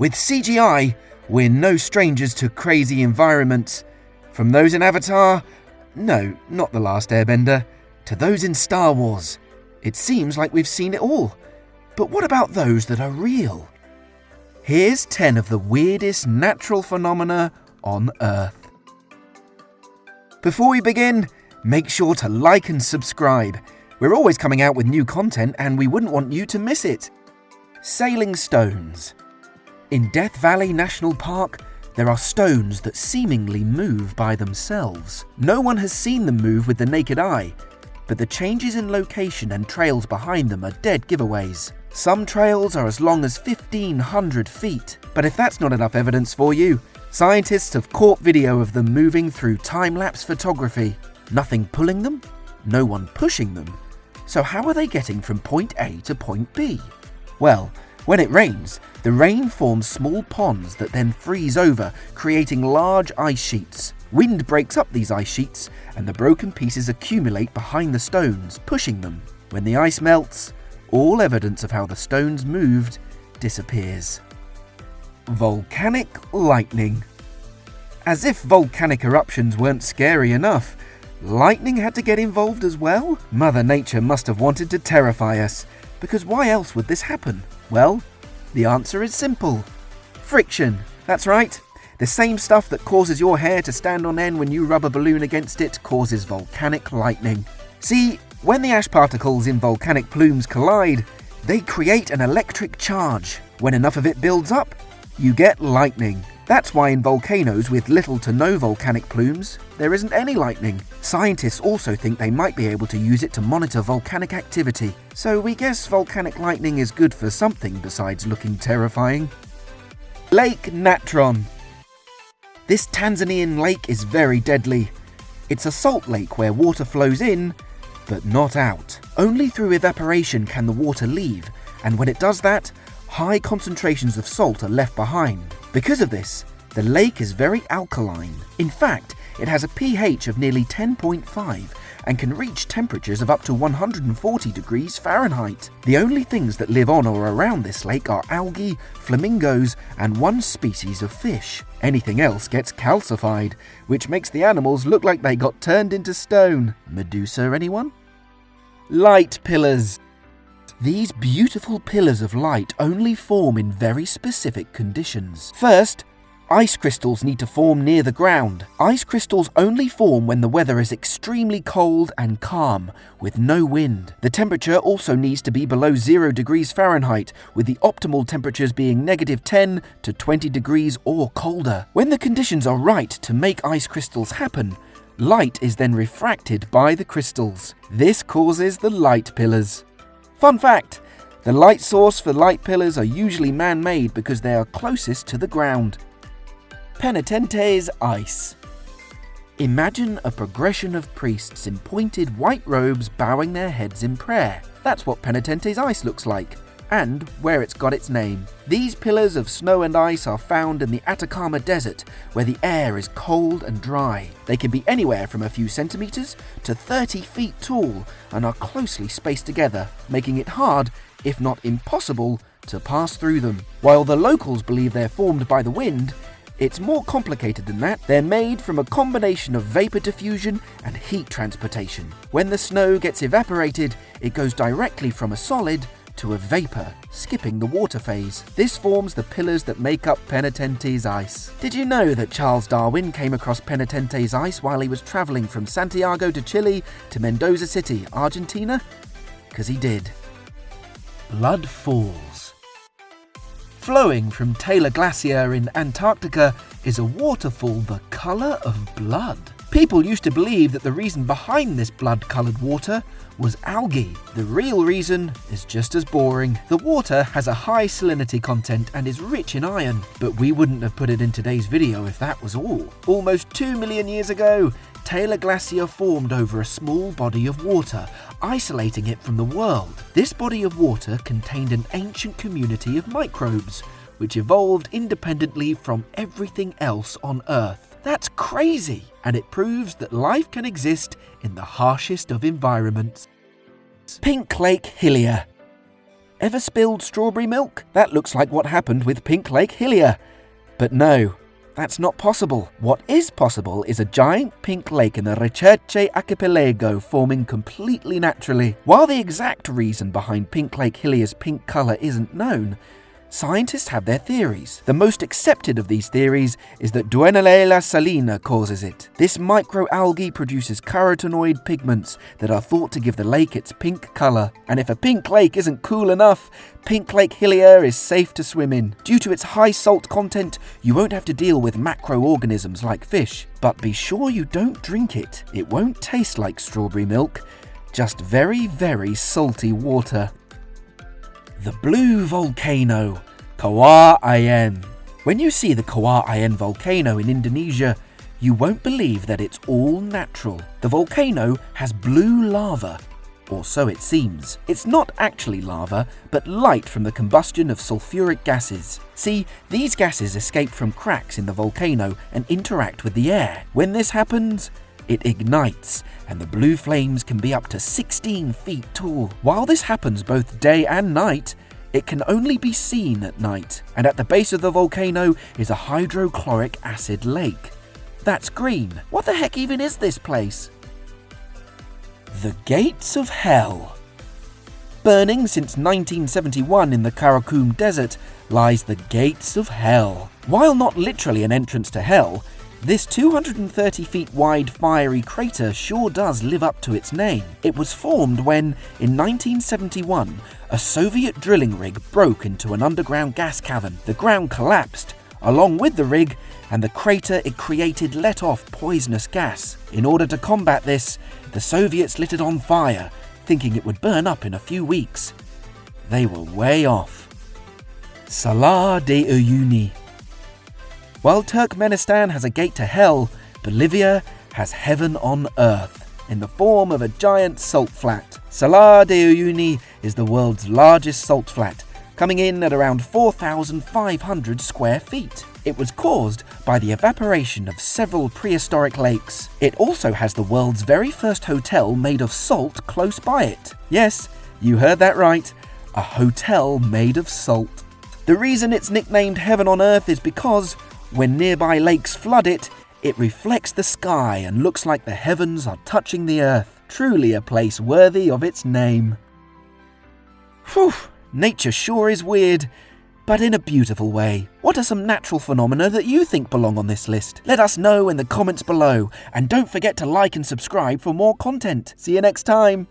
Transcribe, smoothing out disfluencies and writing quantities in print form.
With CGI, we're no strangers to crazy environments. From those in Avatar, no, not The Last Airbender, to those in Star Wars. It seems like we've seen it all. But what about those that are real? Here's 10 of the weirdest natural phenomena on Earth. Before we begin, make sure to like and subscribe. We're always coming out with new content and we wouldn't want you to miss it. Sailing stones. In Death Valley National Park, there are stones that seemingly move by themselves. No one has seen them move with the naked eye, but the changes in location and trails behind them are dead giveaways. Some trails are as long as 1,500 feet. But if that's not enough evidence for you, scientists have caught video of them moving through time-lapse photography. Nothing pulling them, no one pushing them. So how are they getting from point A to point B? Well, when it rains, the rain forms small ponds that then freeze over, creating large ice sheets. Wind breaks up these ice sheets, and the broken pieces accumulate behind the stones, pushing them. When the ice melts, all evidence of how the stones moved disappears. Volcanic lightning. As if volcanic eruptions weren't scary enough, lightning had to get involved as well? Mother Nature must have wanted to terrify us, because why else would this happen? Well, the answer is simple. Friction. That's right. The same stuff that causes your hair to stand on end when you rub a balloon against it causes volcanic lightning. See, when the ash particles in volcanic plumes collide, they create an electric charge. When enough of it builds up, you get lightning. That's why in volcanoes with little to no volcanic plumes, there isn't any lightning. Scientists also think they might be able to use it to monitor volcanic activity. So we guess volcanic lightning is good for something besides looking terrifying. Lake Natron. This Tanzanian lake is very deadly. It's a salt lake where water flows in, but not out. Only through evaporation can the water leave, and when it does that, high concentrations of salt are left behind. Because of this, the lake is very alkaline. In fact, it has a pH of nearly 10.5 and can reach temperatures of up to 140 degrees Fahrenheit. The only things that live on or around this lake are algae, flamingos, and one species of fish. Anything else gets calcified, which makes the animals look like they got turned into stone. Medusa, anyone? Light pillars. These beautiful pillars of light only form in very specific conditions. First, ice crystals need to form near the ground. Ice crystals only form when the weather is extremely cold and calm, with no wind. The temperature also needs to be below 0 degrees Fahrenheit, with the optimal temperatures being -10 to 20 degrees or colder. When the conditions are right to make ice crystals happen, light is then refracted by the crystals. This causes the light pillars. Fun fact, the light source for light pillars are usually man-made because they are closest to the ground. Penitentes Ice. Imagine a progression of priests in pointed white robes bowing their heads in prayer. That's what Penitentes Ice looks like, and where it's got its name. These pillars of snow and ice are found in the Atacama Desert, where the air is cold and dry. They can be anywhere from a few centimeters to 30 feet tall and are closely spaced together, making it hard, if not impossible, to pass through them. While the locals believe they're formed by the wind, it's more complicated than that. They're made from a combination of vapor diffusion and heat transportation. When the snow gets evaporated, it goes directly from a solid to a vapor, skipping the water phase. This forms the pillars that make up Penitentes Ice. Did you know that Charles Darwin came across Penitentes Ice while he was traveling from Santiago de Chile to Mendoza City, Argentina? Because he did. Blood Falls. Flowing from Taylor Glacier in Antarctica is a waterfall the colour of blood. People used to believe that the reason behind this blood-coloured water was algae. The real reason is just as boring. The water has a high salinity content and is rich in iron, but we wouldn't have put it in today's video if that was all. Almost 2 million years ago, Taylor Glacier formed over a small body of water, isolating it from the world. This body of water contained an ancient community of microbes, which evolved independently from everything else on Earth. That's crazy, and it proves that life can exist in the harshest of environments. Pink Lake Hylia. Ever spilled strawberry milk? That looks like what happened with Pink Lake Hylia. But no, that's not possible. What is possible is a giant pink lake in the Recherche archipelago forming completely naturally. While the exact reason behind Pink Lake Hylia's pink colour isn't known, scientists have their theories. The most accepted of these theories is that Duenelela salina causes it. This microalgae produces carotenoid pigments that are thought to give the lake its pink colour. And if a pink lake isn't cool enough, Pink Lake Hylia is safe to swim in. Due to its high salt content, you won't have to deal with macroorganisms like fish. But be sure you don't drink it. It won't taste like strawberry milk, just very, very salty water. The blue volcano, Kawar. When you see the Kawar volcano in Indonesia, you won't believe that it's all natural. The volcano has blue lava, or so it seems. It's not actually lava, but light from the combustion of sulfuric gases. See, these gases escape from cracks in the volcano and interact with the air. When this happens, it ignites, and the blue flames can be up to 16 feet tall. While this happens both day and night, it can only be seen at night. And at the base of the volcano is a hydrochloric acid lake. That's green. What the heck even is this place? The Gates of Hell. Burning since 1971 in the Karakum Desert lies the Gates of Hell. While not literally an entrance to hell, this 230 feet wide fiery crater sure does live up to its name. It was formed when, in 1971, a Soviet drilling rig broke into an underground gas cavern. The ground collapsed, along with the rig, and the crater it created let off poisonous gas. In order to combat this, the Soviets lit it on fire, thinking it would burn up in a few weeks. They were way off. Salar de Uyuni. While Turkmenistan has a gate to hell, Bolivia has heaven on earth, in the form of a giant salt flat. Salar de Uyuni is the world's largest salt flat, coming in at around 4,500 square feet. It was caused by the evaporation of several prehistoric lakes. It also has the world's very first hotel made of salt close by it. Yes, you heard that right, a hotel made of salt. The reason it's nicknamed Heaven on Earth is because, when nearby lakes flood it, it reflects the sky and looks like the heavens are touching the earth. Truly a place worthy of its name. Whew, nature sure is weird, but in a beautiful way. What are some natural phenomena that you think belong on this list? Let us know in the comments below, and don't forget to like and subscribe for more content. See you next time.